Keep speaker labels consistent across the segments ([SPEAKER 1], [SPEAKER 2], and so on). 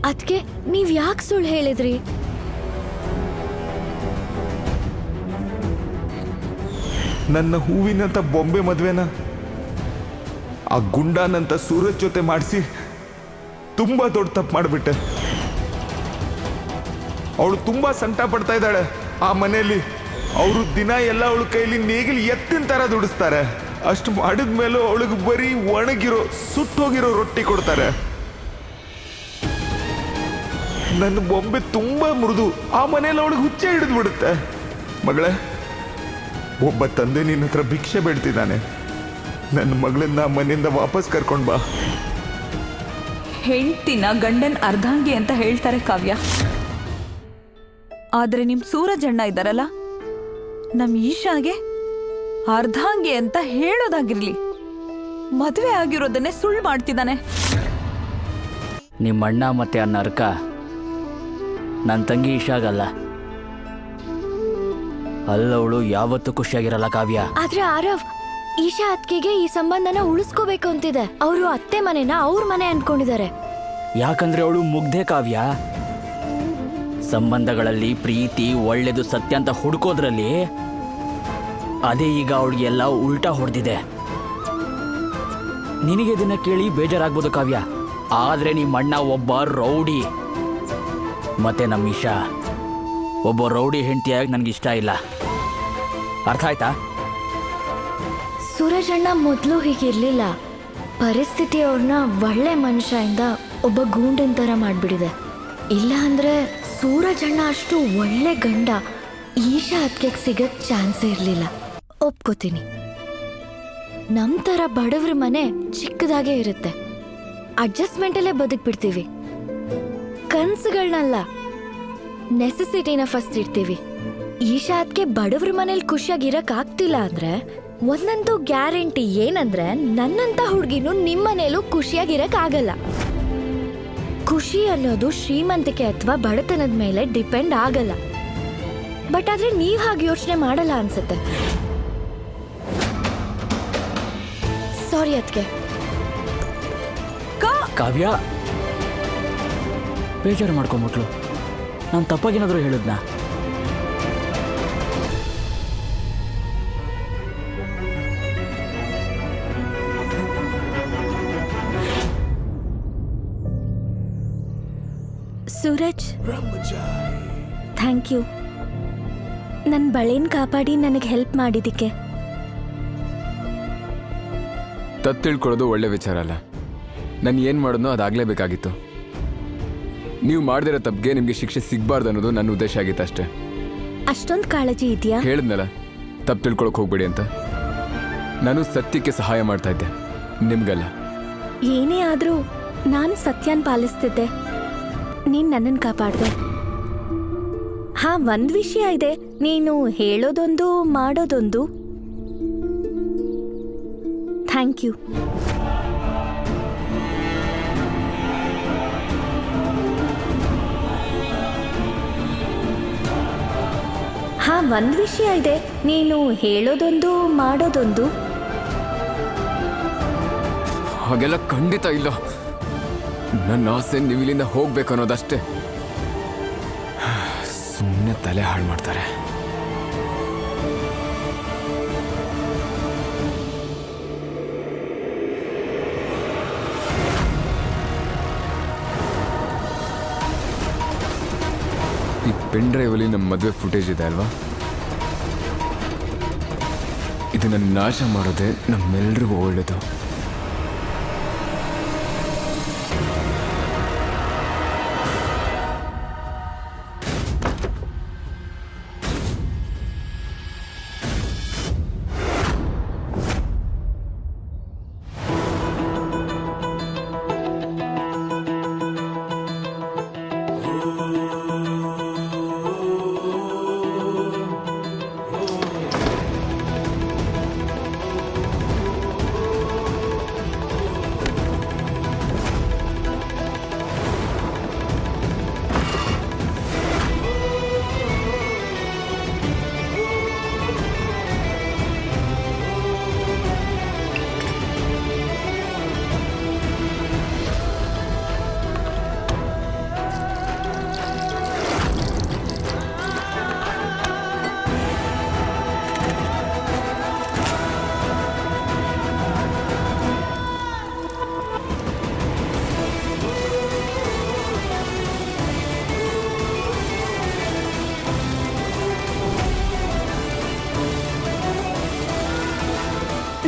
[SPEAKER 1] ಅದ್ಕೆ ನೀವ್ ಯಾಕೆ ಸುಳ್ಳು ಹೇಳಿದ್ರಿ?
[SPEAKER 2] ನನ್ನ ಹೂವಿನಂತ ಬೊಂಬೆ ಮದ್ವೆನ ಆ ಗುಂಡಾನಂತ ಸೂರಜ್ ಜೊತೆ ಮಾಡಿಸಿ ತುಂಬಾ ದೊಡ್ಡ ತಪ್ಪು ಮಾಡಿಬಿಟ್ಟೆ. ಅವಳು ತುಂಬಾ ಸಂಕಟ ಪಡ್ತಾ ಇದ್ದಾಳೆ. ಆ ಮನೆಯಲ್ಲಿ ಅವರು ದಿನ ಎಲ್ಲ ಅವಳ ಕೈಲಿ ನೇಗಿಲು ಎತ್ತಿನ ತರ ದುಡಿಸ್ತಾರೆ. ಅಷ್ಟು ಮಾಡಿದ್ಮೇಲೂ ಅವಳಿಗೆ ಬರೀ ಒಣಗಿರೋ ಸುಟ್ಟೋಗಿರೋ ರೊಟ್ಟಿ ಕೊಡ್ತಾರೆ. ನನ್ನ ಬೊಂಬೆ ತುಂಬಾ ಮೃದು. ಆ ಮನೆಯಲ್ಲಿ ಅವಳಿಗೆ ಹುಚ್ಚೆ ಹಿಡಿದು ಬಿಡುತ್ತೆ. ಮಗಳೇ, ಒಬ್ಬ ತಂದೆ ನಿನ್ನ ಹತ್ರ ಭಿಕ್ಷೆ ಬೇಡ್ತಿದ್ದಾನೆ. ನನ್ನ ಮಗಳನ್ನ ಮನೆಯಿಂದ ವಾಪಸ್ ಕರ್ಕೊಂಡ್ ಬಾ.
[SPEAKER 3] ಹೆಂಡ್ತಿನ ಗಂಡನ್ ಅರ್ಧಾಂಗಿ ಅಂತ ಹೇಳ್ತಾರೆ ಕಾವ್ಯ. ಆದ್ರೆ ನಿಮ್ ಸೂರಜ್ ಅಣ್ಣ ಇದ್ದಾರಲ್ಲ, ನಮ್ ಈಶಾಗೆ ಅರ್ಧಾಂಗಿ ಅಂತ ಹೇಳೋದಾಗಿರ್ಲಿ, ಮದ್ವೆ ಆಗಿರೋದನ್ನೇ ಸುಳ್ಳು ಮಾಡ್ತಿದ್ದಾನೆ.
[SPEAKER 4] ನಿಮ್ಮ ಅಣ್ಣ ಮತ್ತೆ ಆ ನರ್ಕ ನನ್ನ ತಂಗಿ ಈಶಾಗಲ್ಲ. ಅಲ್ಲವಳು ಯಾವತ್ತೂ ಖುಷಿಯಾಗಿರಲ್ಲ ಕಾವ್ಯ.
[SPEAKER 1] ಆದ್ರೆ ಆರವ್, ಈಶಾ ಅತ್ಕೆಗೆ ಈ ಸಂಬಂಧನ ಉಳಿಸ್ಕೋಬೇಕು ಅಂತಿದೆ. ಅವರು ಅತ್ತೆ ಮನೆನ ಅವ್ರ ಮನೆ ಅನ್ಕೊಂಡಿದ್ದಾರೆ.
[SPEAKER 4] ಯಾಕಂದ್ರೆ ಅವಳು ಮುಗ್ಧೆ ಕಾವ್ಯ. ಸಂಬಂಧಗಳಲ್ಲಿ ಪ್ರೀತಿ ಒಳ್ಳೇದು ಸತ್ಯ ಅಂತ ಹುಡುಕೋದ್ರಲ್ಲಿ ಅದೇ ಈಗ ಅವಳಿಗೆಲ್ಲ ಉಲ್ಟಾ ಹೊಡೆದಿದೆ. ನಿನಗೆ ಇದನ್ನ ಕೇಳಿ ಬೇಜಾರಾಗ್ಬೋದು ಕಾವ್ಯ, ಆದ್ರೆ ನಿಮ್ಮ ಅಣ್ಣ ಒಬ್ಬ ರೌಡಿ. ಮತ್ತೆ ನಮ್ಮ ಈಶಾ ಒಬ್ಬ ರೌಡಿ ಹೆಂಡತಿಯಾಗಿ ನನಗಿಷ್ಟ ಇಲ್ಲ. ಅರ್ಥ ಆಯ್ತಾ?
[SPEAKER 1] ಸೂರಜ್ ಅಣ್ಣ ಮೊದಲು ಹೀಗಿರ್ಲಿಲ್ಲ. ಪರಿಸ್ಥಿತಿ ಅವ್ರನ್ನ ಒಳ್ಳೆ ಮನುಷ್ಯಯಿಂದ ಒಬ್ಬ ಗೂಂಡನ್ ತರ ಮಾಡ್ಬಿಡಿದೆ. ಇಲ್ಲ ಅಂದ್ರೆ ಸೂರಜ್ ಅಣ್ಣ ಅಷ್ಟು ಒಳ್ಳೆ ಗಂಡ ಈಶಾ ಅತ್ಕೆಗೆ ಸಿಗಕ್ ಚಾನ್ಸೇ ಇರ್ಲಿಲ್ಲ. ಒಪ್ಕೋತೀನಿ, ನಮ್ ತರ ಬಡವ್ರ ಮನೆ ಚಿಕ್ಕದಾಗೆ ಇರುತ್ತೆ. ಅಡ್ಜಸ್ಟ್ಮೆಂಟಲ್ಲೇ ಬದುಕ್ಬಿಡ್ತೀವಿ. ಕನ್ಸುಗಳನ್ನಲ್ಲ, ನೆಸೆಸಿಟಿನ ಫಸ್ಟ್ ಇಡ್ತೀವಿ. ಈಶಾ ಅತ್ಕೆ ಬಡವ್ರ ಮನೇಲಿ ಖುಷಿಯಾಗಿರಕ್ ಆಗ್ತಿಲ್ಲ ಅಂದ್ರೆ ಒಂದಂತೂ ಗ್ಯಾರಂಟಿ ಏನಂದ್ರೆ ನನ್ನಂತ ಹುಡುಗಿನೂ ನಿಮ್ಮನೇಲೂ ಖುಷಿಯಾಗಿರಕ್ ಆಗಲ್ಲ. ಖುಷಿ ಅನ್ನೋದು ಶ್ರೀಮಂತಿಕೆ ಅಥವಾ ಬಡತನದ ಮೇಲೆ ಡಿಪೆಂಡ್ ಆಗಲ್ಲ. ಬಟ್ ಆದ್ರೆ ನೀವ್ ಹಾಗೆ ಯೋಚನೆ ಮಾಡಲ್ಲ ಅನ್ಸುತ್ತೆ. ಸಾರಿ ಅದ್ಕೆ.
[SPEAKER 4] ಕಾವ್ಯ ಬೇಜಾರು ಮಾಡ್ಕೊಂಬಿಟ್ಲು. ನಾನು ತಪ್ಪಾಗೇನಾದರೂ ಹೇಳಿದ್ನಾ?
[SPEAKER 1] Suraj, thank you. ನನ್ನ ಬಳೆನ್ ಕಾಪಾಡಿ ನನಗೆ ಹೆಲ್ಪ್ ಮಾಡಿದ್ದಕ್ಕೆ.
[SPEAKER 5] ತಪ್ಪು ತಿಳ್ಕೊಳ್ಳೋದು ಒಳ್ಳೆ ವಿಚಾರ ಅಲ್ಲ. ನಾನು ಏನು ಮಾಡೋದೋ ಅದಾಗಲೇಬೇಕಾಗಿತ್ತು. ನೀವು ಮಾಡದಿರೋ ತಪ್ಪಿಗೆ ನಿಮಗೆ ಶಿಕ್ಷೆ ಸಿಗಬಾರ್ದು ಅನ್ನೋದು ನನ್ನ ಉದ್ದೇಶ ಆಗಿತ್ತು ಅಷ್ಟೇ.
[SPEAKER 1] ಅಷ್ಟೊಂದು ಕಾಳಜಿ ಇದೆಯಾ?
[SPEAKER 5] ಹೇಳಿದ್ನಲ್ಲ, ತಪ್ಪು ತಿಳ್ಕೊಳಕ್ಕೆ ಹೋಗ್ಬೇಡಿ ಅಂತ. ನಾನು ಸತ್ಯಕ್ಕೆ ಸಹಾಯ ಮಾಡ್ತಾ ಇದ್ದೆ, ನಿಮ್ಗಲ್ಲ.
[SPEAKER 1] ಏನೇ ಆದರೂ ನಾನು ಸತ್ಯನ ಪಾಲಿಸ್ತಿದ್ದೆ, ನೀನು ನನ್ನನ್ನು ಕಾಪಾಡಿದೆ. ಹಾ, ಒಂದು ವಿಷಯ ಇದೆ, ನೀನು ಹೇಳೋದೊಂದು ಮಾಡೋದೊಂದು. Thank you. ಹಾ, ಒಂದು ವಿಷಯ ಇದೆ, ನೀನು ಹೇಳೋದೊಂದು ಮಾಡೋದೊಂದು.
[SPEAKER 5] ಹಾಗೆಲ್ಲ ಖಂಡಿತ ಇಲ್ಲ. ನನ್ನ ಆಸೆ ನೀವು ಇಲ್ಲಿಂದ ಹೋಗ್ಬೇಕು ಅನ್ನೋದಷ್ಟೇ. ಸುಮ್ಮನೆ ತಲೆ ಹಾಳು ಮಾಡ್ತಾರೆ. ಈ ಪೆನ್ ಡ್ರೈವಲ್ಲಿ ನಮ್ಮ ಮದುವೆ ಫುಟೇಜ್ ಇದೆ ಅಲ್ವಾ? ಇದನ್ನ ನಾಶ ಮಾಡೋದೇ ನಮ್ಮೆಲ್ರಿಗೂ ಒಳ್ಳೆಯದು.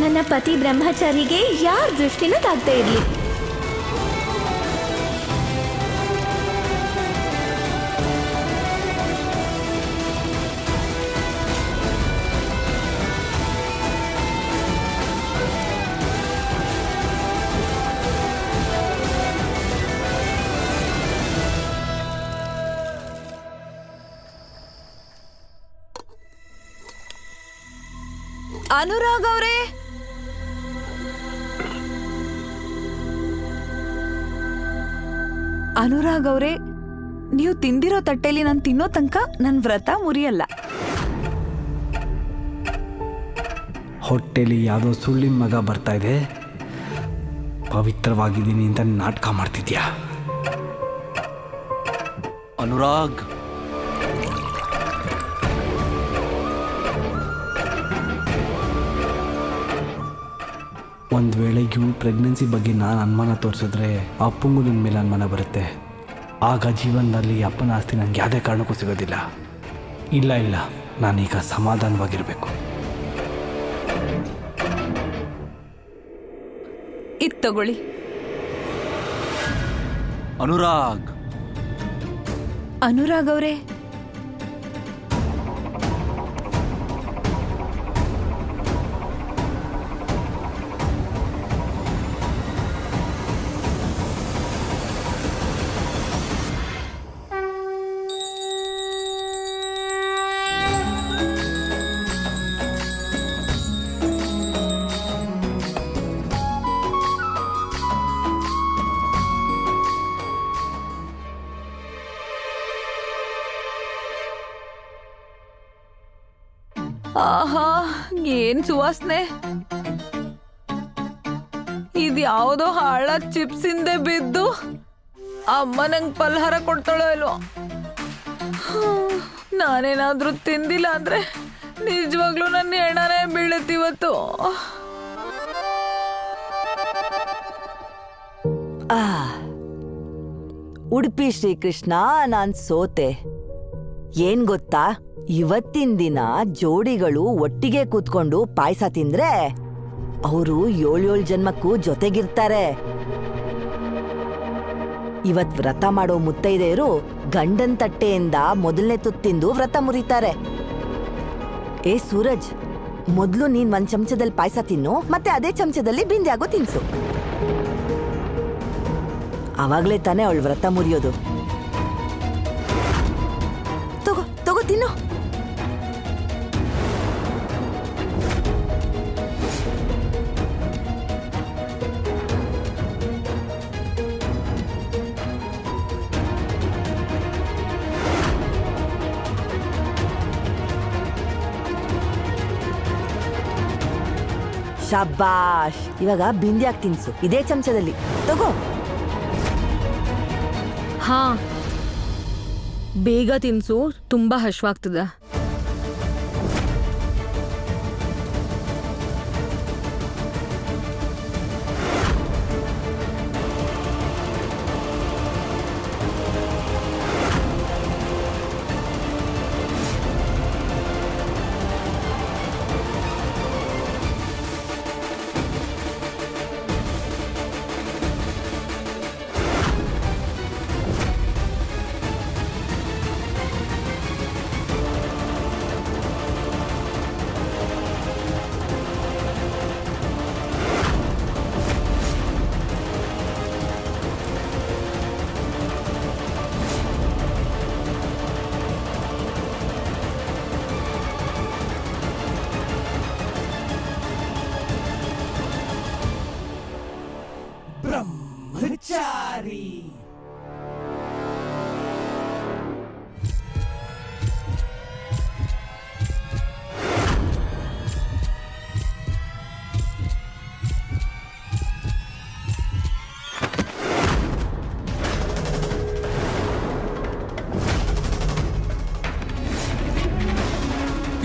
[SPEAKER 1] ನನ್ನ ಪತಿ ಬ್ರಹ್ಮಚಾರಿಗೆ ಯಾರ ದೃಷ್ಟಿನೂ ತಾಗ್ತಾ ಇರ್ಲಿ.
[SPEAKER 3] ಅನುರಾಗ್ ಅವರೇ, ಅನುರಾಗ್ ಅವರೇ, ನೀವು ತಿಂದಿರೋ ತಟ್ಟೆಲಿ ನಾನು ತಿನ್ನೋ ತನಕ ನನ್ನ ವ್ರತ ಮುರಿಯಲ್ಲ.
[SPEAKER 6] ಹೊಟ್ಟೆಲಿ ಯಾವುದೋ ಸುಳ್ಳಿನ ಮಗ ಬರ್ತಾ ಇದೆ, ಪವಿತ್ರವಾಗಿದ್ದೀನಿ ಅಂತ ನಾಟಕ ಮಾಡ್ತಿದ್ಯಾ?
[SPEAKER 4] ಅನುರಾಗ್,
[SPEAKER 6] ಒಂದು ವೇಳೆ ಇವಳು ಪ್ರೆಗ್ನೆನ್ಸಿ ಬಗ್ಗೆ ನಾನು ಅನುಮಾನ ತೋರಿಸಿದ್ರೆ ಅಪ್ಪಂಗೂ ನನ್ನ ಮೇಲೆ ಅನುಮಾನ ಬರುತ್ತೆ. ಆಗ ಜೀವನದಲ್ಲಿ ಅಪ್ಪನ ಆಸ್ತಿ ನನಗೆ ಯಾವುದೇ ಕಾರಣಕ್ಕೂ ಸಿಗೋದಿಲ್ಲ. ಇಲ್ಲ, ನಾನೀಗ ಸಮಾಧಾನವಾಗಿರಬೇಕು.
[SPEAKER 3] ಇದು ತಗೊಳ್ಳಿ.
[SPEAKER 4] ಅನುರಾಗ್,
[SPEAKER 3] ಅನುರಾಗ್ ಅವರೇ, ಆಹಾ, ಏನ್ ಸುವಾಸನೆ! ಇದ್ಯಾವುದೋ ಹಾಳ ಚಿಪ್ಸ್ ಹಿಂದೆ ಬಿದ್ದು ಅಮ್ಮ ನಂಗೆ ಪಲಹಾರ ಕೊಡ್ತಾಳೋ ಇಲ್ವೋ. ನಾನೇನಾದ್ರೂ ತಿಂದಿಲ್ಲ ಅಂದ್ರೆ ನಿಜವಾಗ್ಲೂ ನನ್ನ ಹೆಣನೇ ಬೀಳತ್ತಿವತ್ತು.
[SPEAKER 7] ಉಡುಪಿ ಶ್ರೀಕೃಷ್ಣ, ನಾನ್ ಸೋತೆ. ಏನ್ ಗೊತ್ತಾ, ಇವತ್ತಿನ ದಿನ ಜೋಡಿಗಳು ಒಟ್ಟಿಗೆ ಕೂತ್ಕೊಂಡು ಪಾಯಸ ತಿಂದ್ರೆ ಅವರು 7 ಜನ್ಮಕ್ಕೂ ಜೊತೆಗಿರ್ತಾರೆ. ಇವತ್ ವ್ರತ ಮಾಡೋ ಮುತ್ತೈದೆಯರು ಗಂಡನ್ ತಟ್ಟೆಯಿಂದ ಮೊದಲನೇ ತುತ್ತಿಂದು ವ್ರತ ಮುರಿತಾರೆ. ಏ ಸೂರಜ್, ಮೊದ್ಲು ನೀನ್ 1 ಚಮಚದಲ್ಲಿ ಪಾಯಸ ತಿನ್ನು, ಮತ್ತೆ ಅದೇ ಚಮಚದಲ್ಲಿ ಬಿಂದ್ಯಾಗೋ ತಿನ್ಸು. ಅವಾಗ್ಲೇ ತಾನೇ ಅವಳು ವ್ರತ ಮುರಿಯೋದು. ತಗೋ ತಿನ್ನು. ಶಬ್ಬಾಷ್, ಇವಾಗ ಬಿಂದ್ಯಾಕ್ ತಿನ್ಸು, ಇದೇ ಚಮಚದಲ್ಲಿ. ತಗೋ.
[SPEAKER 8] ಹಾ, ಬೇಗ ತಿನ್ಸು, ತುಂಬಾ ಹಶ್ವಾಗ್ತದ.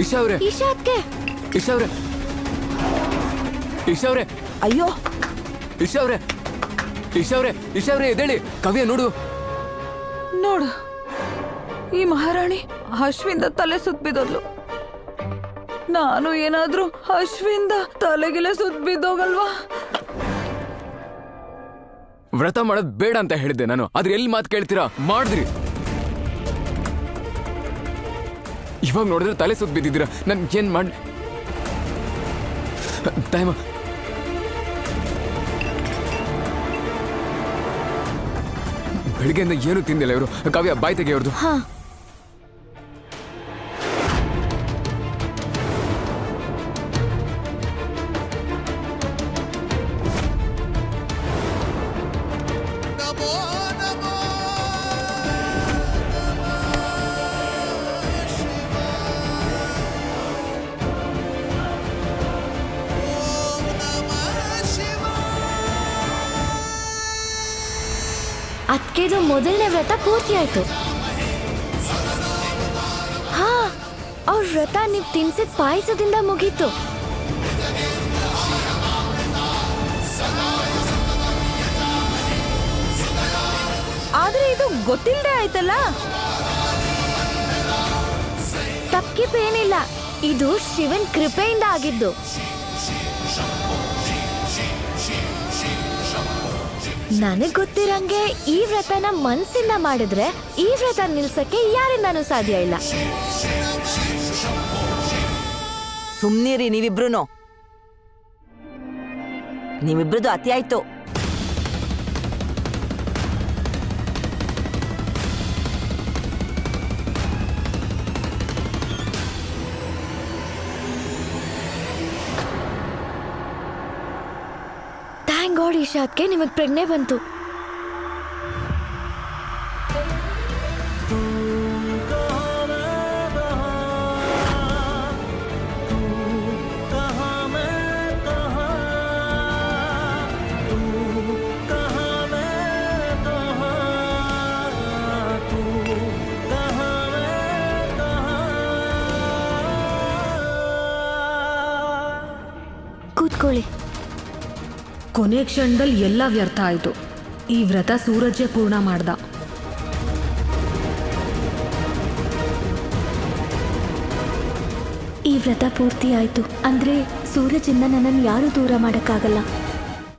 [SPEAKER 5] ಇಶಾ ಅವ್ರೆ, ಇಶಾ ಅವ್ರೆ,
[SPEAKER 7] ಅಯ್ಯೋ,
[SPEAKER 5] ಇಶಾ ಅವ್ರೆ ಎದ್ದೇಳಿ. ಕವ್ಯ ನೋಡು.
[SPEAKER 3] ನೋಡು, ಈ ಮಹಾರಾಣಿ ಹಶ್ವಿಂದ ತಲೆ ಸುತ್ತ ಬಿದ್ದೋದ್ಲು. ನಾನು ಏನಾದ್ರೂ ಅಶ್ವಿಂದ ತಲೆಗೆಲೆ ಸುತ್ತ ಬಿದ್ದೋಗಲ್ವಾ?
[SPEAKER 5] ವ್ರತ ಮಾಡೋದ್ ಬೇಡ ಅಂತ ಹೇಳಿದ್ದೆ ನಾನು, ಆದ್ರೆ ಎಲ್ಲಿ ಮಾತು ಕೇಳ್ತೀರಾ? ಮಾಡಿದ್ರಿ. ಇವಾಗ ನೋಡಿದ್ರೆ ತಲೆ ಸುತ್ತ ಬಿದ್ದಿದ್ದೀರಾ. ನನ್ ಏನ್ ಮಾಡಿ ಟೈಮ್ ಬೆಳಿಗ್ಗೆಯಿಂದ ಏನು ತಿಂದಿಲ್ಲ ಇವರು. ಕಾವ್ಯ, ಬಾಯ್ ತೆಗೆ ಅವ್ರದ್ದು.
[SPEAKER 1] ಹಾ, ಅದಕ್ಕೆದು ಮೊದಲನೇ ವ್ರತ ಪೂರ್ತಿ ಆಯ್ತು. ಹಾ, ಅವ್ರ ವ್ರತ ನೀವು ತಿನ್ಸಿದ ಪಾಯಸದಿಂದ ಮುಗೀತು.
[SPEAKER 3] ಆದ್ರೆ ಇದು ಗೊತ್ತಿಲ್ಲದೆ ಆಯ್ತಲ್ಲ.
[SPEAKER 1] ತಪ್ಪಿಪೇನಿಲ್ಲ, ಇದು ಶಿವನ್ ಕೃಪೆಯಿಂದ ಆಗಿದ್ದು. ನನಗ್ ಗೊತ್ತಿರಂಗೆ ಈ ವ್ರತನ ಮನ್ಸಿಂದ ಮಾಡಿದ್ರೆ ಈ ವ್ರತ ನಿಲ್ಸಕ್ಕೆ ಯಾರಿಂದಾನೂ ಸಾಧ್ಯ ಇಲ್ಲ.
[SPEAKER 7] ಸುಮ್ನಿರಿ ನೀವಿಬ್ರುನು. ನೀವಿಬ್ರದ್ದು ಅತಿ ಆಯ್ತು.
[SPEAKER 1] ಥ್ಯಾಂಕ್ ಗಾಡ್ ಈಶಾದ್ಗೆ ನಿಮಗ್ ಪ್ರಜ್ಞೆ ಬಂತು. ಕೂತ್ಕೊಳ್ಳಿ.
[SPEAKER 8] ಕೊನೆ ಕ್ಷಣದಲ್ಲಿ ಎಲ್ಲ ವ್ಯರ್ಥ ಆಯ್ತು. ಈ ವ್ರತ ಸೂರಜ್ಜೆ ಪೂರ್ಣ ಮಾಡ್ದ.
[SPEAKER 1] ಈ ವ್ರತ ಪೂರ್ತಿ ಆಯ್ತು ಅಂದ್ರೆ ಸೂರಜಿಂದ ನನ್ನನ್ನು ಯಾರೂ ದೂರ ಮಾಡಕ್ಕಾಗಲ್ಲ.